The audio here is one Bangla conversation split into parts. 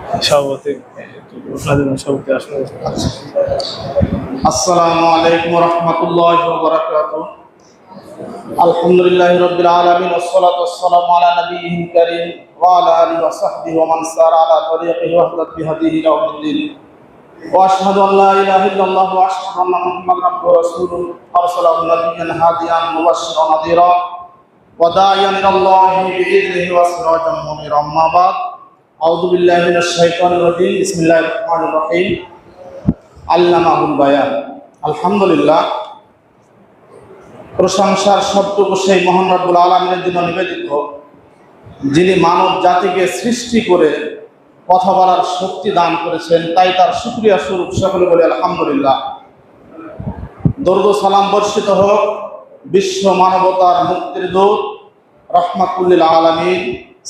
সভাপতি সভাপতি আসলে। আসসালামু আলাইকুম ওয়া রাহমাতুল্লাহি ওয়া বারাকাতুহু। আলহামদুলিল্লাহি রাব্বিল আলামিন ওয়াসসালাতু ওয়াসসালামু আলা নাবিয়্যিহিল কারীম ওয়া আলা আলিহি ওয়া সাহবিহি ওয়া মান সারা আলা তরিকিহি ওয়া ইহতাদা বিহাদিহি ইলা ইয়াউমিদ্দিন। ওয়া আশহাদু আন লা ইলাহা ইল্লাল্লাহ ওয়া আশহাদু আন্না মুহাম্মাদান আবদুহু ওয়া রাসূলুহু আরসালাহু নাবিয়্যান হাদিয়ান মুবাশশিরান ওয়া নাযীরা ওয়া দা'iyan ইলাল্লাহি বিইذনিহি ওয়া সিরাজাম মুনীরা। আম্মা বা'দ। আউযু বিল্লাহি মিনাশ শাইতানির রাজীম। বিসমিল্লাহির রাহমানির রাহিম। আল্লামাহুল বায়ান। আলহামদুলিল্লাহ, প্রশংসার সবটুকু সেই মহান রব্বুল আলামিনের জন্য নিবেদিত, যিনি মানব জাতিকে সৃষ্টি করে কথা বলার শক্তি দান করেছেন। তাই তার শুকরিয়া স্বরূপ সকলে বলি আলহামদুলিল্লাহ। দরুদ ও সালাম বর্ষিত হোক বিশ্ব মানবতার মুক্তির দূত, রাহমাতুল লিল আলামিন,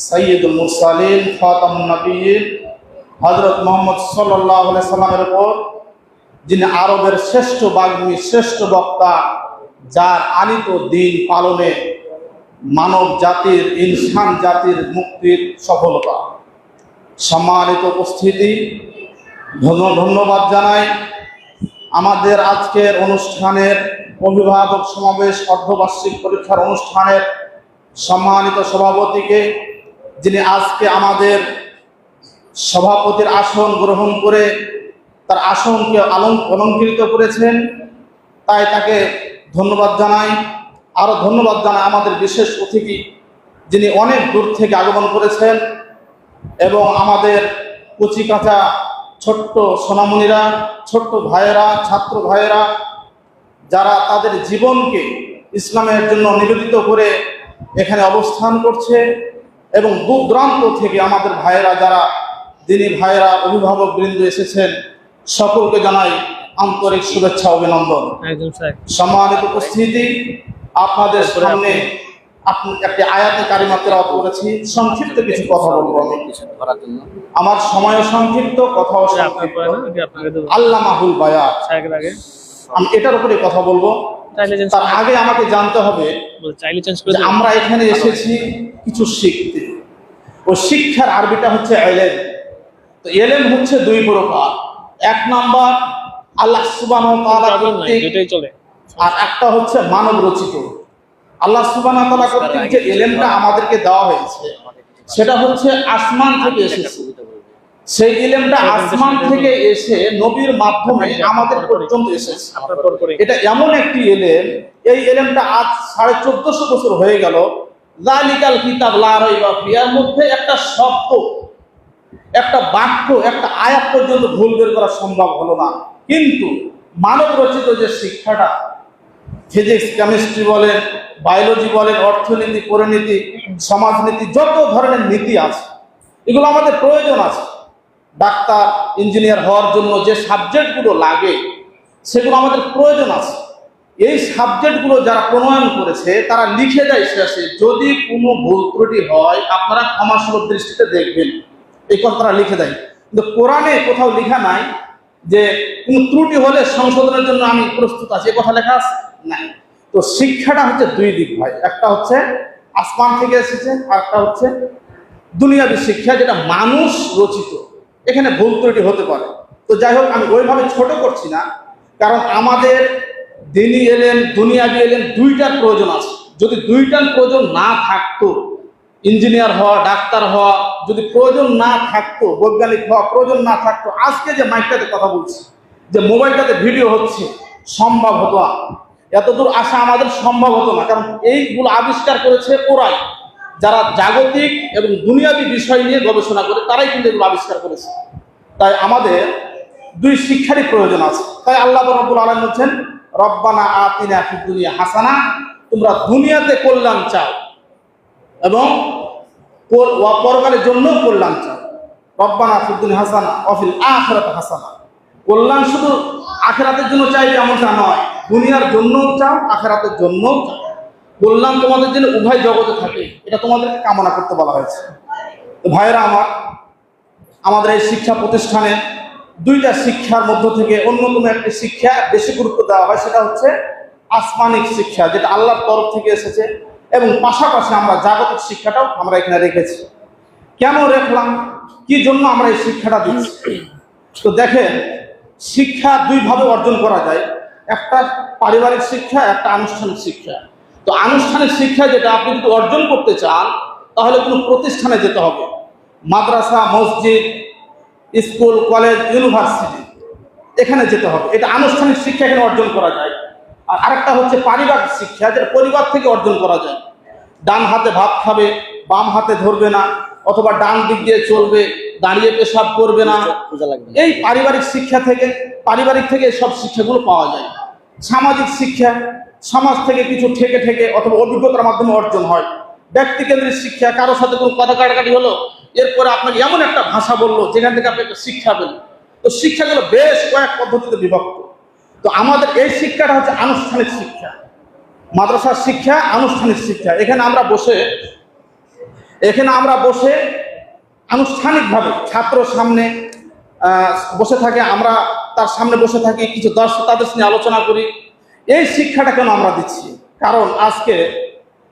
সাইয়্যিদুল মুরসালিন, খাতামুন নবিয়্যিন হযরত মুহাম্মদ সাল্লাল্লাহু আলাইহি সাল্লামের উপর, যিনি আরবের শ্রেষ্ঠ বাগ্মী, শ্রেষ্ঠ বক্তা, যার আনিত দিন পালনে মানব জাতির, ইনসান জাতির মুক্তির সফলতা। সম্মানিত উপস্থিতি, ধন্যবাদ জানাই আমাদের আজকের অনুষ্ঠানের অভিভাবক সমাবেশ, অর্ধবার্ষিক পরীক্ষার অনুষ্ঠানের সম্মানিত সভাপতিকে, যিনি আজকে আমাদের সভাপতির আসন গ্রহণ করে তার আসনকে অলঙ্কৃত করেছেন। তাই তাকে ধন্যবাদ জানাই। আরও ধন্যবাদ জানাই আমাদের বিশেষ অতিথি, যিনি অনেক দূর থেকে আগমন করেছেন, এবং আমাদের কচিকাঁচা ছোট্ট সোনামণিরা, ছোট্ট ভাইয়েরা, ছাত্র ভাইয়েরা, যারা তাদের জীবনকে ইসলামের জন্য নিবেদিত করে এখানে অবস্থান করছে, এবং দূর দূরান্ত থেকে আমাদের ভাইয়েরা, যারা দিনী ভাইয়েরা, অভিভাবক বৃন্দ এসেছেন, সকলকে জানাই আন্তরিক শুভেচ্ছা, অভিনন্দন। সম্মানিত উপস্থিতি, আপনাদের সামনে একটি আয়াতে কারিমা তেলাওয়াত করেছি। সংক্ষিপ্ত কিছু কথা বলবো আমি। আমার সময়ও সংক্ষিপ্ত, কথাও সংক্ষিপ্ত। আল্লামাহুল বায়ান, আমি এটার উপরে কথা বলবো। তার আগে আমাকে জানতে হবে যে আমরা এখানে এসেছি কিছু শিখতে। ও শিক্ষার আরবিটা হচ্ছে ইলম। তো ইলম হচ্ছে দুই প্রকার। এক নাম্বার আল্লাহ সুবহানাহু ওয়া তাআলা কর্তৃক, আর একটা হচ্ছে মানব রচিত। আল্লাহ সুবহানাহু ওয়া তাআলা কর্তৃক যে ইলমটা আমাদেরকে দেওয়া হয়েছে, সেটা হচ্ছে আসমান থেকে এসেছে। সেই ইলমটা আসমান থেকে এসে নবীর মাধ্যমে আমাদের পর্যন্ত এসেছে। এটা এমন একটি ইলম, এই ইলমটা আজ 1450 বছর হয়ে গেল। যালিকাল কিতাব লা রাইবা ফিহি, এর মধ্যে একটা শব্দ, একটা বাক্য, একটা আয়াত পর্যন্ত ভুল বের করা সম্ভব হলো না। কিন্তু মানব রচিত যে শিক্ষাটা, ফিজিক্স, কেমিস্ট্রি বলেন, বায়োলজি বলেন, অর্থনীতি, পরিনীতি, সমাজনীতি, যত ধরনের নীতি আছে, এগুলো আমাদের প্রয়োজন আছে। ডাক্তার, ইঞ্জিনিয়ার হওয়ার জন্য যে সাবজেক্টগুলো লাগে, সেগুলো আমাদের প্রয়োজন আছে। এই সাবজেক্টগুলো যারা প্রণয়ন করেছে, তারা লিখে দেয় শেষে, যদি কোনো ভুল ত্রুটি হয় আপনারা ক্ষমাসুলভ দৃষ্টিতে দেখবেন, এই কথা তারা লিখে দেয়। কিন্তু কোরআনে কোথাও লেখা নাই যে কোনো ত্রুটি হলে সংশোধনের জন্য আমি প্রস্তুত আছি, এ কথা লেখা আছে না। তো শিক্ষাটা হচ্ছে দুই দিক ভাই, একটা হচ্ছে আসমান থেকে এসেছে, আর একটা হচ্ছে দুনিয়াবী শিক্ষা, যেটা মানুষ রচিত। এখানে ভুল ত্রুটি হতে পারে। তো যাই হোক, আমি ওইভাবে ছোট করছি না, কারণ আমাদের দিনী এলেন, দুনিয়াবী এলেন, দুইটার প্রয়োজন আছে। যদি দুইটার প্রয়োজন না থাকতো, ইঞ্জিনিয়ার হওয়া, ডাক্তার হওয়া যদি প্রয়োজন না থাকতো, বৈজ্ঞানিক হওয়া প্রয়োজন না থাকতো, আজকে যে মাইকটাতে কথা বলছি, যে মোবাইলটাতে ভিডিও হচ্ছে, সম্ভব হতো না। এতদূর আসা আমাদের সম্ভব হতো না, কারণ এইগুলো আবিষ্কার করেছে ওরাই, যারা জাগতিক এবং দুনিয়াবী বিষয় নিয়ে গবেষণা করে, তারাই কিন্তু এগুলো আবিষ্কার করেছে। তাই আমাদের দুই শিক্ষারই প্রয়োজন আছে। তাই আল্লাহ রাব্বুল আলামিন বলেন, রব্বানা আতিনা ফিদ দুনিয়া হাসানা, তোমরা দুনিয়াতে কল্যাণ চাও এবং পরকালের জন্য কল্যাণ চাও। রব্বানা ফিদ দুনিয়া হাসানা ওয়া ফিল আখিরাতি হাসানা। কল্যাণ শুধু আখিরাতের জন্য চাইবে এমনটা নয়, দুনিয়ার জন্যও চাও, আখিরাতের জন্যও চাও। কল্যাণ তোমাদের জন্য উভয় জগতে থাকে, এটা তোমাদেরকে কামনা করতে বলা হয়েছে। তো ভাইয়েরা আমার, আমাদের এই শিক্ষা প্রতিষ্ঠানে দুইটা শিক্ষার মধ্য থেকে অন্যতম একটি শিক্ষা বেশি গুরুত্ব দেওয়া হয়, সেটা হচ্ছে আসমানিক শিক্ষা, যেটা আল্লাহর তরফ থেকে এসেছে, এবং পাশাপাশি আমরা জাগতিক শিক্ষাটাও আমরা এখানে রেখেছি। কেন রাখলাম? কি জন্য আমরা এই শিক্ষাটা দিচ্ছি। তো দেখেন, শিক্ষা দুইভাবে অর্জন করা যায়, একটা পারিবারিক শিক্ষা, একটা আনুষ্ঠানিক শিক্ষা। তো আনুষ্ঠানিক শিক্ষা যেটা আপনি যদি অর্জন করতে চান তাহলে কোনো প্রতিষ্ঠানে যেতে হবে, মাদ্রাসা, মসজিদ, স্কুল, কলেজ, ইউনিভার্সিটি, এখানে যেতে হবে। এটা আনুষ্ঠানিক শিক্ষা, এখানে অর্জন করা যায়। আর আরেকটা হচ্ছে পারিবারিক শিক্ষা, যেটা পরিবার থেকে অর্জন করা যায়। ডান হাতে ভাত খাবে, বাম হাতে ধরবে না, অথবা ডান দিক দিয়ে চলবে, দাঁড়িয়ে পেশাব করবে না। এই পারিবারিক শিক্ষা থেকে, পারিবারিক থেকে সব শিক্ষাগুলো পাওয়া যায়। সামাজিক শিক্ষা, সমাজ থেকে কিছু ঠেকে ঠেকে অথবা অভিজ্ঞতার মাধ্যমে অর্জন হয়। ব্যক্তিকেন্দ্রিক শিক্ষা, কারোর সাথে কোনো কথা কাটাকাটি হলো, এরপরে আপনাকে এমন একটা ভাষা বললো যেখান থেকে আপনি একটা শিক্ষা পেলেন। তো শিক্ষাগুলো বেশ কয়েক পদ্ধতিতে বিভক্ত। তো আমাদের এই শিক্ষাটা হচ্ছে আনুষ্ঠানিক শিক্ষা, মাদ্রাসার শিক্ষা, আনুষ্ঠানিক শিক্ষা। এখানে আমরা বসে আনুষ্ঠানিকভাবে ছাত্র সামনে বসে থাকে, আমরা তার সামনে বসে থাকি, কিছু দর্শক তাদের নিয়ে আলোচনা করি। এই শিক্ষাটা কেন আমরা দিচ্ছি? কারণ আজকে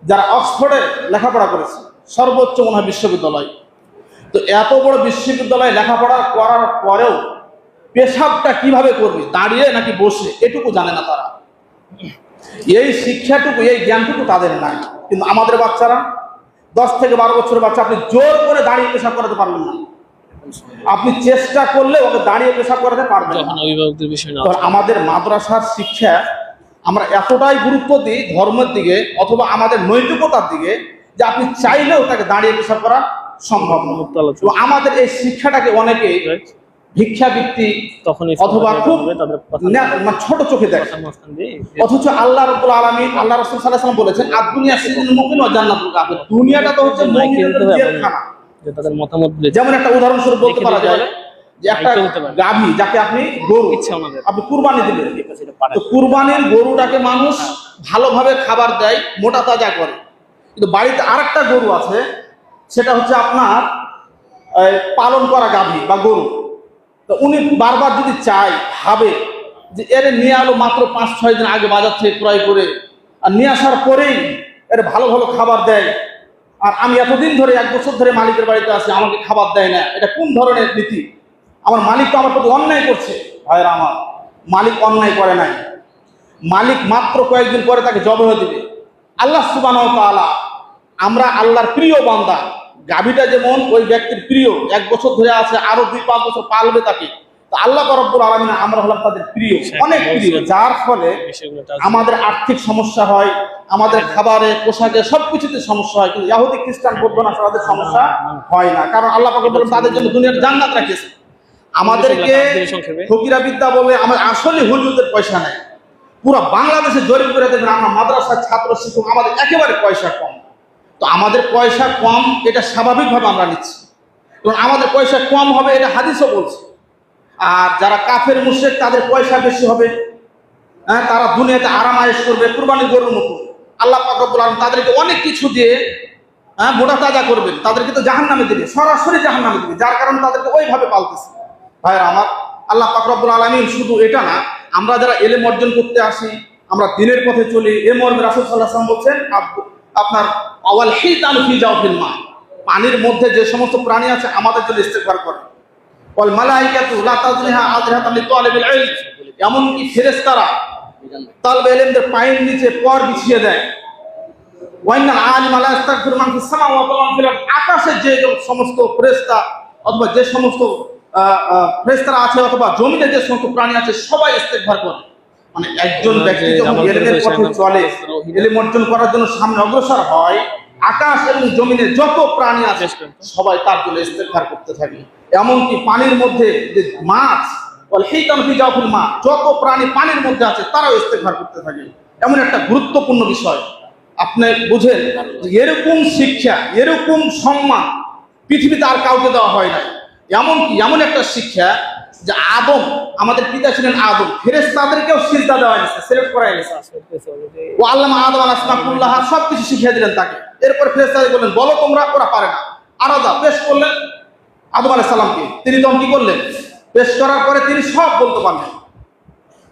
যারা অক্সফোর্ডে লেখাপড়া করেছে, সর্বোচ্চ মনে হয় বিশ্ববিদ্যালয়, তো এত বড় বিশ্ববিদ্যালয়ে লেখাপড়া করার পরেও পেশাবটা কিভাবে করবে, দাঁড়িয়ে নাকি বসে, এটুকু জানে না তারা। এই শিক্ষাটুকু, এই জ্ঞানটুকু তাদের নাই। কিন্তু আমাদের বাচ্চারা, 10 থেকে 12 বছরের বাচ্চা, আপনি জোর করে দাঁড়িয়ে পেশাব করাতে পারবেন না, আপনি চেষ্টা করলে ওকে দাঁড়িয়ে পেশাব করাতে পারবেন না। আমাদের মাদ্রাসার শিক্ষা আমরা এতটাই গুরুত্ব দিই ধর্মের দিকে অথবা আমাদের নৈতিকতার দিকে, যে আপনি চাইলেও তাকে দাঁড়িয়ে পেশাব করা সম্ভব না। তো আমাদের এই শিক্ষাটাকে অনেকে ভিক্ষাবৃত্তি অথবা খুব ছোট চোখে দেখে, অথচ আল্লাহ রাব্বুল আলামিন, আল্লাহ রাসূল সাল্লাল্লাহু আলাইহি ওয়াসাল্লাম বলেছেন, আদ-দুনিয়া সিজনুল মুমিন ওয়া জান্নাতুল কাফির। দুনিয়াটা তো হচ্ছে মুমিনের জেলখানা। তাদের মতামত যেমন একটা উদাহরণস্বরূপ বলতে পারা যায় যে একটা গাভী, যাকে আপনি গরু আপনি কুরবানি দিলেন, তো কুরবানির গরুটাকে মানুষ ভালোভাবে খাবার দেয়, মোটা তাজা করে। কিন্তু বাড়িতে আরেকটা গরু আছে, সেটা হচ্ছে আপনার পালন করা গাভী বা গরু। তো উনি বারবার যদি চায়, ভাবে যে এর নিয়ে আলো মাত্র 5-6 দিন আগে বাজার থেকে ক্রয় করে, আর নিয়ে আসার পরেই এর ভালো ভালো খাবার দেয়, আর আমি এতদিন ধরে 1 বছর ধরে মালিকের বাড়িতে আছি, আমাকে খাবার দেয় না, এটা কোন ধরনের নীতি? আমার মালিক তো আমার প্রতি অন্যায় করছে। ভাইরা আমার, মালিক অন্যায় করে নাই, মালিক মাত্র কয়েকদিন পরে তাকে জবাই দিবে। আল্লাহ সুবহানাহু ওয়া তাআলা, আমরা আল্লাহর প্রিয় বান্দা, গাভীটা যেমন ওই ব্যক্তির প্রিয়, 1 বছর ধরে আছে, আরো 2-5 বছর পালবে তাকে, তো আল্লাহ রাব্বুল আলামিন আমরা হলাম তাদের প্রিয়, অনেক প্রিয়, যার ফলে আমাদের আর্থিক সমস্যা হয়, আমাদের খাবারে, পোশাকে, সবকিছুতে সমস্যা হয়। কিন্তু ইহুদি, খ্রিস্টান, বৌদ্ধ না, তাদের সমস্যা হয় না, কারণ আল্লাহ পাক বলেন তাদের জন্য দুনিয়ার জান্নাত রাখিয়েছে। আমাদেরকে ফকিরা বিদ্যা বলে, আমার আসলে হুজুরদের পয়সা নেই। পুরো বাংলাদেশে জরিপ করে দেখবেন, আমরা মাদ্রাসার ছাত্র শিক্ষক আমাদের একেবারে পয়সা কম। তো আমাদের পয়সা কম, এটা স্বাভাবিকভাবে আমরা নিচ্ছি, কারণ আমাদের পয়সা কম হবে, এটা হাদিসও বলছে। আর যারা কাফের মুশরিক, তাদের পয়সা বেশি হবে, তারা দুনিয়াতে আরাম আয়েশ করবে, কুরবানি গরুর মতো। আল্লাহ পাক রব্বুল আলামিন তাদেরকে অনেক কিছু দিয়ে মোটা তাজা করবেন, তাদেরকে তো জাহান্নামে দিবে, সরাসরি জাহান্নামে দিবে, যার কারণে তাদেরকে ওইভাবে পালতেছে। ভাইরা আমার, আল্লাহ পাক রব্বুল আলামিন শুধু এটা না, আমরা যারা ইলম অর্জন করতে আসি, আমরা দিনের পথে চলি, এ মর্মে রাসূল সাল্লাল্লাহু আলাইহি ওয়াসাল্লাম বলছেন, আপনার আওয়াল হিতান ফি জাওফিল মা, পানির মধ্যে যে সমস্ত প্রাণী আছে আমাদের জন্য ইস্তেগফার করে। ওয়াল মালাইকাতু লা তাজলিহা আযরাতান লিতালিবিল ইলম, এমনকি ফেরেশতারা তালবে ইলমদের পায়ের নিচে পর বিছিয়ে দেয়। ওয়াইনাল আলিমা লা ইস্তাগফিরু মান ফিস সামাওয়াতি ওয়া মান ফিল আরদ, আকাশে যে সমস্ত ফেরেশতা অথবা যে সমস্ত ফেরেশতারা আছে অথবা জমিনে যে সমস্ত প্রাণী আছে, সবাই ইস্তেগফার করে। মানে একজন ব্যক্তি যখন ইলমের পথে চলে, ইলম অর্জন করার জন্য সামনে অগ্রসর হয়, আকাশ এবং জমিনে যত প্রাণী আছে সবাই তার জন্য ইস্তেগফার করতে থাকে। এমনকি পানির মধ্যে যে মাছ, যত প্রাণী পানির মধ্যে আছে তারাও ইস্তেগফার করতে থাকে। এমন একটা গুরুত্বপূর্ণ বিষয়, আপনি বুঝেন, এরকম শিক্ষা, এরকম সম্মান পৃথিবীতে আর কাউকে দেওয়া হয় না। এমনকি এমন একটা শিক্ষা যে আদম, আমাদের পিতা ছিলেন আদম, ফেরেশতাদেরকেও সিজদা দেওয়া হয়েছে, সিলেক্ট করা হয়েছে। ও আল্লামা আদম আল আসমা কুল্লাহা, সবকিছু শিখিয়ে দিলেন তাকে। এরপর ফেরেশতাদের বললেন, বলো তোমরা, ওরা পারে না। আরাদা পেশ করলেন আদম আলাইহিস সালামকে, তিনি তখন কি করলেন? পেশ করার পরে তিনি সব বলতে পারলেন।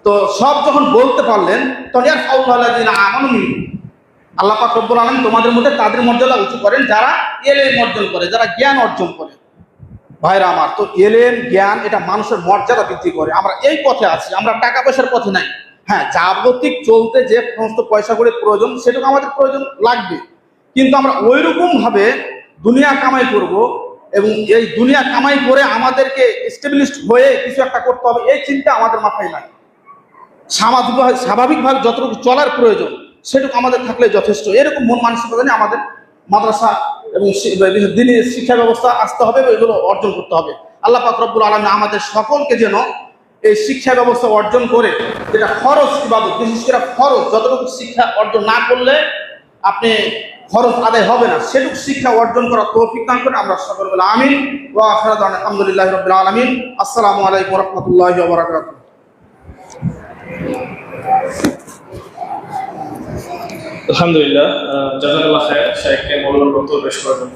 তো সব যখন বলতে পারলেন, তখন ইয়ারফাউল্লাযিনা আমানু মিনকুম, আল্লাহ পাক রব্বুল আলামিন তোমাদের মধ্যে তাদের মর্যাদা উঁচু করেন যারা ইলম অর্জন করে, যারা জ্ঞান অর্জন করে। ভাইরা আমার, তো এলেম জ্ঞান এটা মানুষের মর্যাদা বৃদ্ধি করে। আমরা এই পথে আছি, আমরা টাকা পয়সার পথে নাই। হ্যাঁ, জাগতিক চলতে যে সমস্ত পয়সা করে প্রয়োজন সেটুকু আমাদের প্রয়োজন লাগবে, কিন্তু আমরা ওইরকম ভাবে দুনিয়া কামাই করব এবং এই দুনিয়া কামাই করে আমাদেরকে এস্টাবলিশড হয়ে কিছু একটা করতে হবে, এই চিন্তা আমাদের মাথায় নাই। স্বাভাবিকভাবে যতটুকু চলার প্রয়োজন সেটুকু আমাদের থাকলে যথেষ্ট, এরকম মন মানসিকতা নিয়ে আমাদের মাদ্রাসা এবং দিনী শিক্ষা ব্যবস্থা আসতে হবে, এগুলো অর্জন করতে হবে। আল্লাহ পাক রব্বুল আলামিন আমাদের সকলকে যেন এই শিক্ষা ব্যবস্থা অর্জন করে, যেটা ফরজ ইবাদত, বিশেষ করে ফরজ যতটুকু শিক্ষা অর্জন না করলে আপনি ফরজ আদায় হবে না, সেটুকু শিক্ষা অর্জন করার তৌফিক দান করে আমরা সকল বলে আমিন। ওয়া আখিরু দাওয়ানা আলহামদুলিল্লাহি রাব্বিল আলামিন। আসসালামু আলাইকুম ওয়া রাহমাতুল্লাহি ওয়া বারাকাতুহু। আলহামদুলিল্লাহ, জাযাকাল্লাহ খায়র, শাইখকে মৌলানা বক্তব্য পেশ করার জন্য।